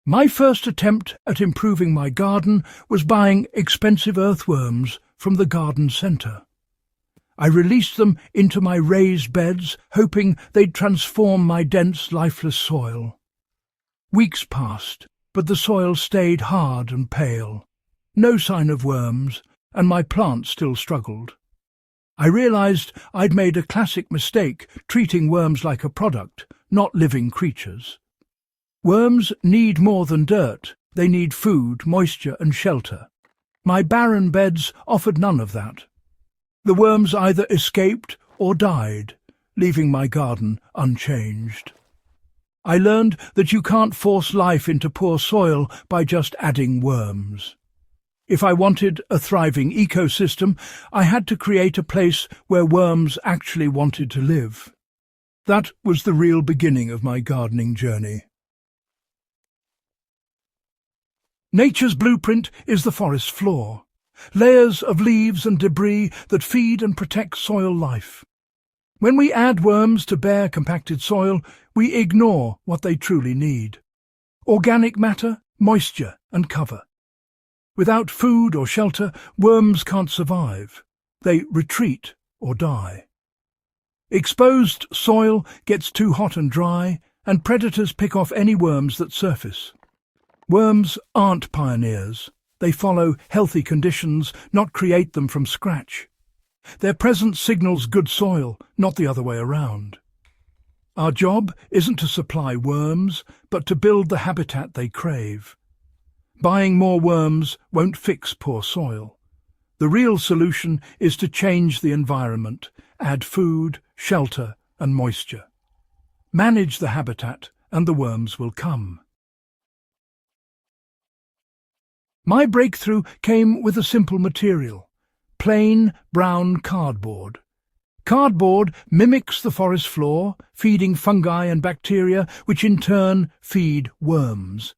My first attempt at improving my garden was buying expensive earthworms from the garden centre. I released them into my raised beds, hoping they'd transform my dense, lifeless soil. Weeks passed, but the soil stayed hard and pale. No sign of worms, and my plants still struggled. I realized I'd made a classic mistake, treating worms like a product, not living creatures. Worms need more than dirt. They need food, moisture and shelter. My barren beds offered none of that. The worms either escaped or died, leaving my garden unchanged. I learned that you can't force life into poor soil by just adding worms. If I wanted a thriving ecosystem, I had to create a place where worms actually wanted to live. That was the real beginning of my gardening journey. Nature's blueprint is the forest floor. Layers of leaves and debris that feed and protect soil life. When we add worms to bare, compacted soil, we ignore what they truly need. Organic matter, moisture and cover. Without food or shelter, worms can't survive. They retreat or die. Exposed soil gets too hot and dry, and predators pick off any worms that surface. Worms aren't pioneers. They follow healthy conditions, not create them from scratch. Their presence signals good soil, not the other way around. Our job isn't to supply worms, but to build the habitat they crave. Buying more worms won't fix poor soil. The real solution is to change the environment, add food, shelter and moisture. Manage the habitat and the worms will come. My breakthrough came with a simple material: plain brown cardboard. Cardboard mimics the forest floor, feeding fungi and bacteria, which in turn feed worms.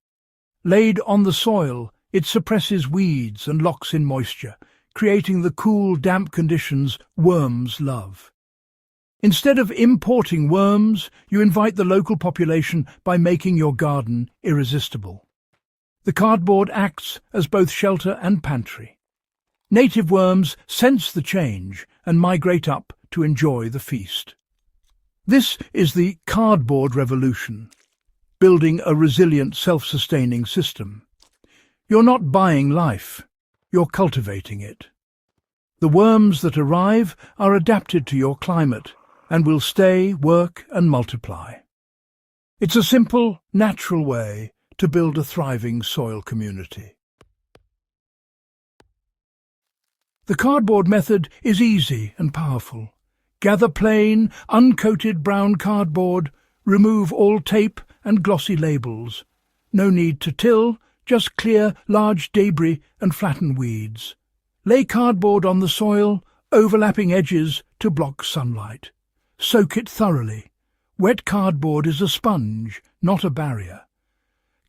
Laid on the soil, it suppresses weeds and locks in moisture, creating the cool, damp conditions worms love. Instead of importing worms, you invite the local population by making your garden irresistible. The cardboard acts as both shelter and pantry. Native worms sense the change and migrate up to enjoy the feast. This is the cardboard revolution, building a resilient, self-sustaining system. You're not buying life, you're cultivating it. The worms that arrive are adapted to your climate and will stay, work and multiply. It's a simple, natural way to build a thriving soil community. The cardboard method is easy and powerful. Gather plain, uncoated brown cardboard, remove all tape and glossy labels. No need to till, just clear large debris and flatten weeds. Lay cardboard on the soil, overlapping edges to block sunlight. Soak it thoroughly. Wet cardboard is a sponge, not a barrier.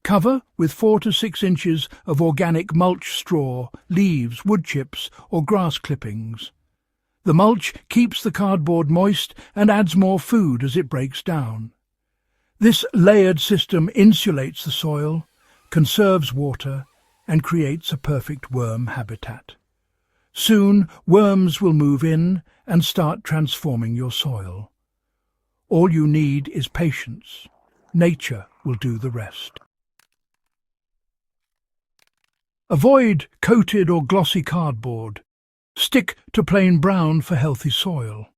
Cover with 4 to 6 inches of organic mulch straw, leaves, wood chips or grass clippings. The mulch keeps the cardboard moist and adds more food as it breaks down. This layered system insulates the soil, conserves water and creates a perfect worm habitat. Soon worms will move in and start transforming your soil. All you need is patience. Nature will do the rest. Avoid coated or glossy cardboard. Stick to plain brown for healthy soil.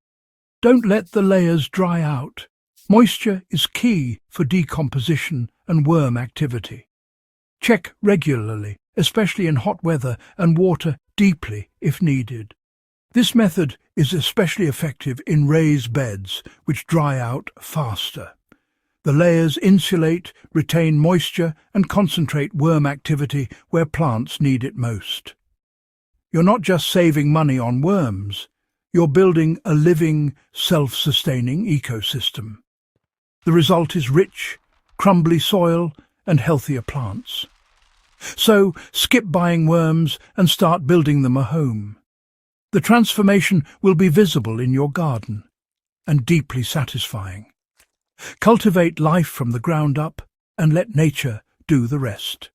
Don't let the layers dry out. Moisture is key for decomposition and worm activity. Check regularly, especially in hot weather, and water deeply if needed. This method is especially effective in raised beds, which dry out faster. The layers insulate, retain moisture and concentrate worm activity where plants need it most. You're not just saving money on worms, you're building a living, self-sustaining ecosystem. The result is rich, crumbly soil and healthier plants. So skip buying worms and start building them a home. The transformation will be visible in your garden and deeply satisfying. Cultivate life from the ground up and let nature do the rest.